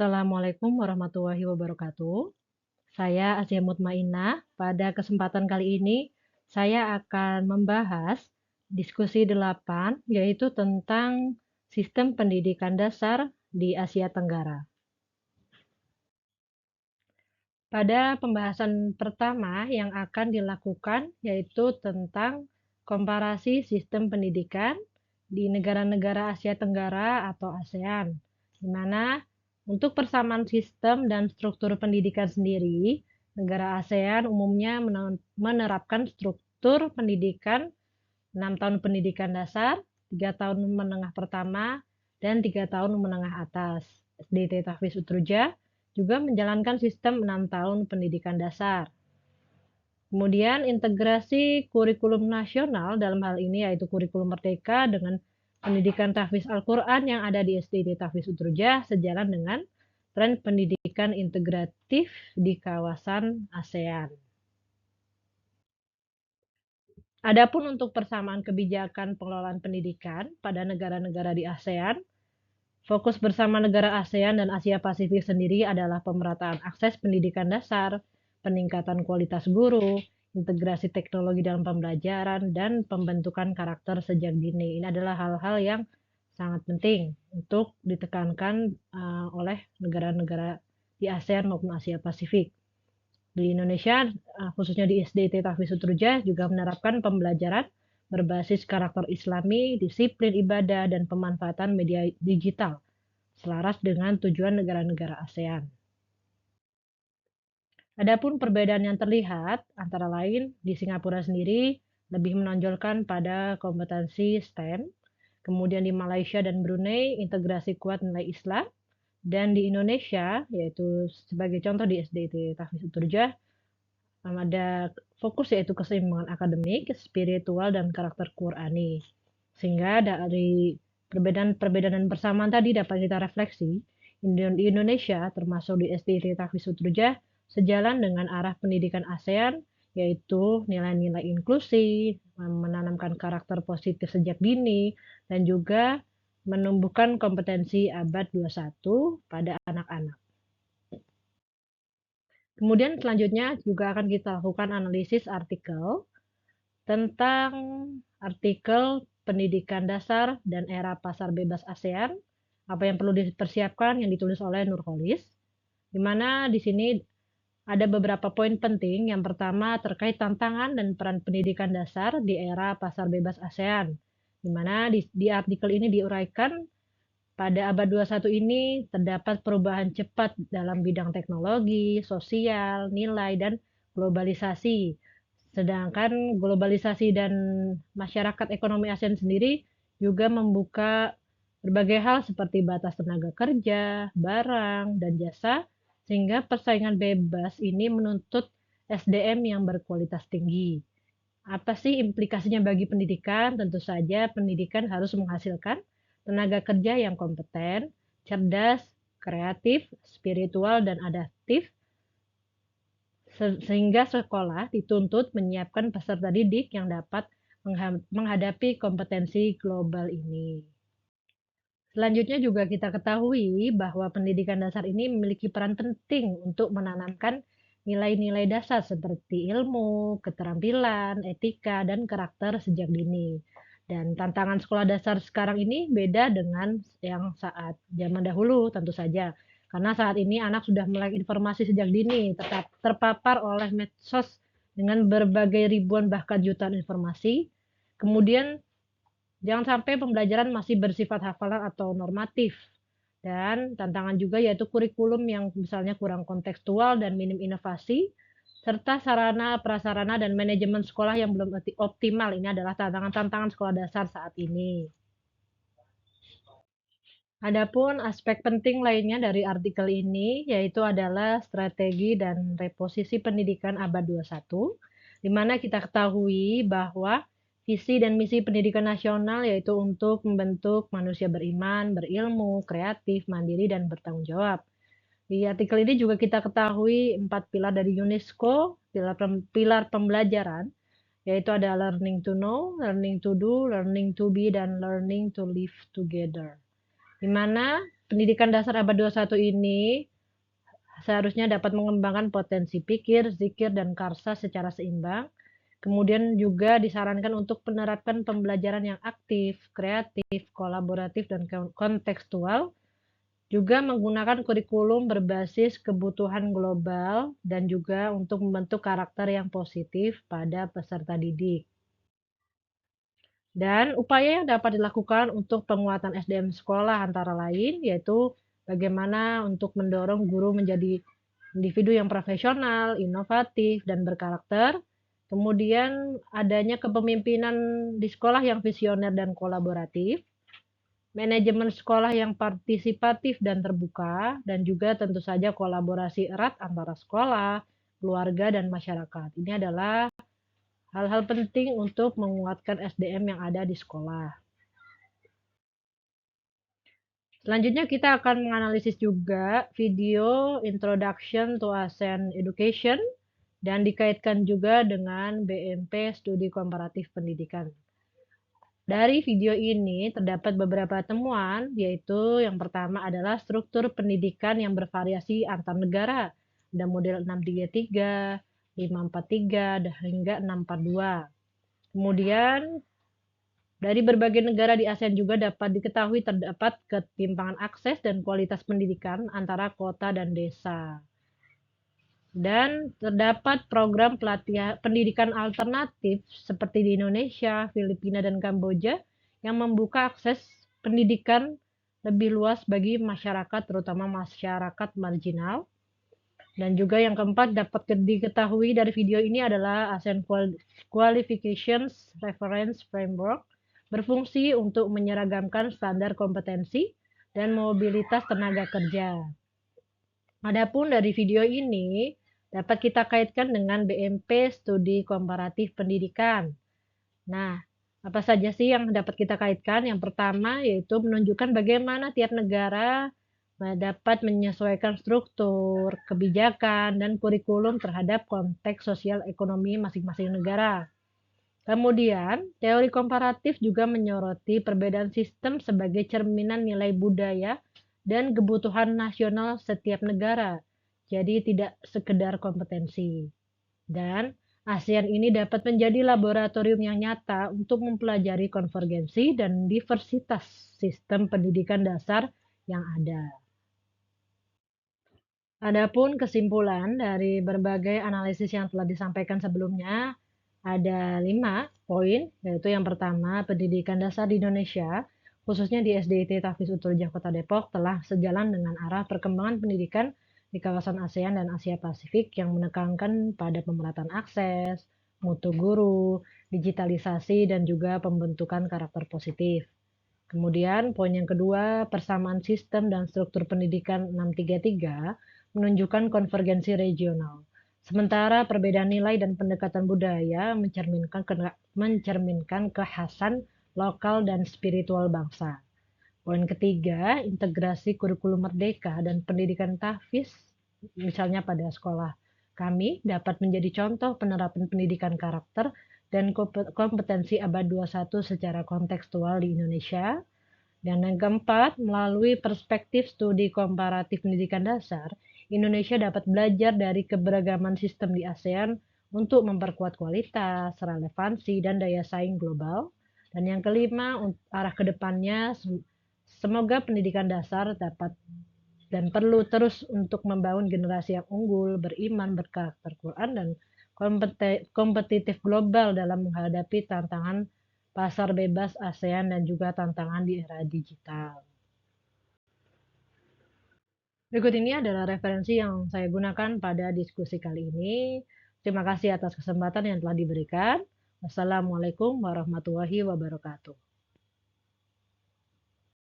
Assalamualaikum warahmatullahi wabarakatuh. Saya Asia Mutmainah. Pada kesempatan kali ini, saya akan membahas diskusi 8, yaitu tentang sistem pendidikan dasar di Asia Tenggara. Pada pembahasan pertama yang akan dilakukan yaitu tentang komparasi sistem pendidikan di negara-negara Asia Tenggara atau ASEAN, di mana untuk persamaan sistem dan struktur pendidikan sendiri, negara ASEAN umumnya menerapkan struktur pendidikan 6 tahun pendidikan dasar, 3 tahun menengah pertama, dan 3 tahun menengah atas. SDT Tahfiz Utruja juga menjalankan sistem 6 tahun pendidikan dasar. Kemudian integrasi kurikulum nasional dalam hal ini yaitu kurikulum merdeka dengan pendidikan tahfiz Al-Quran yang ada di SDT Tahfiz Utruja sejalan dengan tren pendidikan integratif di kawasan ASEAN. Adapun untuk persamaan kebijakan pengelolaan pendidikan pada negara-negara di ASEAN, fokus bersama negara ASEAN dan Asia Pasifik sendiri adalah pemerataan akses pendidikan dasar, peningkatan kualitas guru, integrasi teknologi dalam pembelajaran, dan pembentukan karakter sejak dini. Ini adalah hal-hal yang sangat penting untuk ditekankan oleh negara-negara di ASEAN maupun Asia Pasifik. Di Indonesia, khususnya di SDT Tahfiz Utruja, juga menerapkan pembelajaran berbasis karakter Islami, disiplin ibadah, dan pemanfaatan media digital selaras dengan tujuan negara-negara ASEAN. Adapun perbedaan yang terlihat antara lain di Singapura sendiri lebih menonjolkan pada kompetensi STEM, kemudian di Malaysia dan Brunei integrasi kuat nilai Islam, dan di Indonesia yaitu sebagai contoh di SDT Tahfiz Utruja ada fokus yaitu keseimbangan akademik, spiritual, dan karakter Qurani. Sehingga dari perbedaan dan persamaan tadi dapat kita refleksi, di Indonesia termasuk di SDT Tahfiz Utruja sejalan dengan arah pendidikan ASEAN yaitu nilai-nilai inklusi, menanamkan karakter positif sejak dini, dan juga menumbuhkan kompetensi abad 21 pada anak-anak. Kemudian selanjutnya juga akan kita lakukan analisis artikel tentang artikel pendidikan dasar dan era pasar bebas ASEAN, apa yang perlu dipersiapkan yang ditulis oleh Nurholis, di mana di sini ada beberapa poin penting. Yang pertama terkait tantangan dan peran pendidikan dasar di era pasar bebas ASEAN, di mana di artikel ini diuraikan pada abad 21 ini terdapat perubahan cepat dalam bidang teknologi, sosial, nilai, dan globalisasi. Sedangkan globalisasi dan masyarakat ekonomi ASEAN sendiri juga membuka berbagai hal seperti batas tenaga kerja, barang, dan jasa, sehingga persaingan bebas ini menuntut SDM yang berkualitas tinggi. Apa sih implikasinya bagi pendidikan? Tentu saja pendidikan harus menghasilkan tenaga kerja yang kompeten, cerdas, kreatif, spiritual, dan adaptif, sehingga sekolah dituntut menyiapkan peserta didik yang dapat menghadapi kompetensi global ini. Selanjutnya juga kita ketahui bahwa pendidikan dasar ini memiliki peran penting untuk menanamkan nilai-nilai dasar seperti ilmu, keterampilan, etika, dan karakter sejak dini. Dan tantangan sekolah dasar sekarang ini beda dengan yang saat zaman dahulu tentu saja. Karena saat ini anak sudah melek informasi sejak dini, tetap terpapar oleh medsos dengan berbagai ribuan bahkan jutaan informasi. Kemudian jangan sampai pembelajaran masih bersifat hafalan atau normatif. Dan tantangan juga yaitu kurikulum yang misalnya kurang kontekstual dan minim inovasi, serta sarana, prasarana, dan manajemen sekolah yang belum optimal. Ini adalah tantangan-tantangan sekolah dasar saat ini. Adapun aspek penting lainnya dari artikel ini yaitu adalah strategi dan reposisi pendidikan abad 21, di mana kita ketahui bahwa visi dan misi pendidikan nasional yaitu untuk membentuk manusia beriman, berilmu, kreatif, mandiri, dan bertanggung jawab. Di artikel ini juga kita ketahui 4 pilar dari UNESCO, pilar pembelajaran, yaitu ada learning to know, learning to do, learning to be, dan learning to live together. Di mana pendidikan dasar abad 21 ini seharusnya dapat mengembangkan potensi pikir, zikir, dan karsa secara seimbang. Kemudian juga disarankan untuk menerapkan pembelajaran yang aktif, kreatif, kolaboratif, dan kontekstual. Juga menggunakan kurikulum berbasis kebutuhan global dan juga untuk membentuk karakter yang positif pada peserta didik. Dan upaya yang dapat dilakukan untuk penguatan SDM sekolah antara lain yaitu bagaimana untuk mendorong guru menjadi individu yang profesional, inovatif, dan berkarakter. Kemudian adanya kepemimpinan di sekolah yang visioner dan kolaboratif, manajemen sekolah yang partisipatif dan terbuka, dan juga tentu saja kolaborasi erat antara sekolah, keluarga, dan masyarakat. Ini adalah hal-hal penting untuk menguatkan SDM yang ada di sekolah. Selanjutnya kita akan menganalisis juga video Introduction to ASEAN Education dan dikaitkan juga dengan BMP Studi Komparatif Pendidikan. Dari video ini terdapat beberapa temuan, yaitu yang pertama adalah struktur pendidikan yang bervariasi antar negara. Ada model 633, 543, hingga 642. Kemudian dari berbagai negara di ASEAN juga dapat diketahui terdapat ketimpangan akses dan kualitas pendidikan antara kota dan desa. Dan terdapat program pelatihan pendidikan alternatif seperti di Indonesia, Filipina, dan Kamboja yang membuka akses pendidikan lebih luas bagi masyarakat, terutama masyarakat marginal. Dan juga yang keempat dapat diketahui dari video ini adalah ASEAN Qualifications Reference Framework berfungsi untuk menyeragamkan standar kompetensi dan mobilitas tenaga kerja. Adapun dari video ini dapat kita kaitkan dengan BMP Studi Komparatif Pendidikan. Nah, apa saja sih yang dapat kita kaitkan? Yang pertama yaitu menunjukkan bagaimana tiap negara dapat menyesuaikan struktur, kebijakan, dan kurikulum terhadap konteks sosial ekonomi masing-masing negara. Kemudian, teori komparatif juga menyoroti perbedaan sistem sebagai cerminan nilai budaya dan kebutuhan nasional setiap negara. Jadi tidak sekedar kompetensi. Dan ASEAN ini dapat menjadi laboratorium yang nyata untuk mempelajari konvergensi dan diversitas sistem pendidikan dasar yang ada. Adapun kesimpulan dari berbagai analisis yang telah disampaikan sebelumnya, ada 5 poin, yaitu yang pertama, pendidikan dasar di Indonesia, khususnya di SDIT Tafis Utulja Kota Depok, telah sejalan dengan arah perkembangan pendidikan di kawasan ASEAN dan Asia Pasifik yang menekankan pada pemerataan akses, mutu guru, digitalisasi, dan juga pembentukan karakter positif. Kemudian poin yang kedua, persamaan sistem dan struktur pendidikan 633 menunjukkan konvergensi regional. Sementara perbedaan nilai dan pendekatan budaya mencerminkan kekhasan lokal dan spiritual bangsa. Poin ketiga, integrasi kurikulum merdeka dan pendidikan tahfiz, misalnya pada sekolah kami, dapat menjadi contoh penerapan pendidikan karakter dan kompetensi abad 21 secara kontekstual di Indonesia. Dan yang keempat, melalui perspektif studi komparatif pendidikan dasar, Indonesia dapat belajar dari keberagaman sistem di ASEAN untuk memperkuat kualitas, relevansi, dan daya saing global. Dan yang kelima, arah ke depannya, semoga pendidikan dasar dapat dan perlu terus untuk membangun generasi yang unggul, beriman, berkarakter Quran, dan kompetitif global dalam menghadapi tantangan pasar bebas ASEAN dan juga tantangan di era digital. Berikut ini adalah referensi yang saya gunakan pada diskusi kali ini. Terima kasih atas kesempatan yang telah diberikan. Wassalamualaikum warahmatullahi wabarakatuh.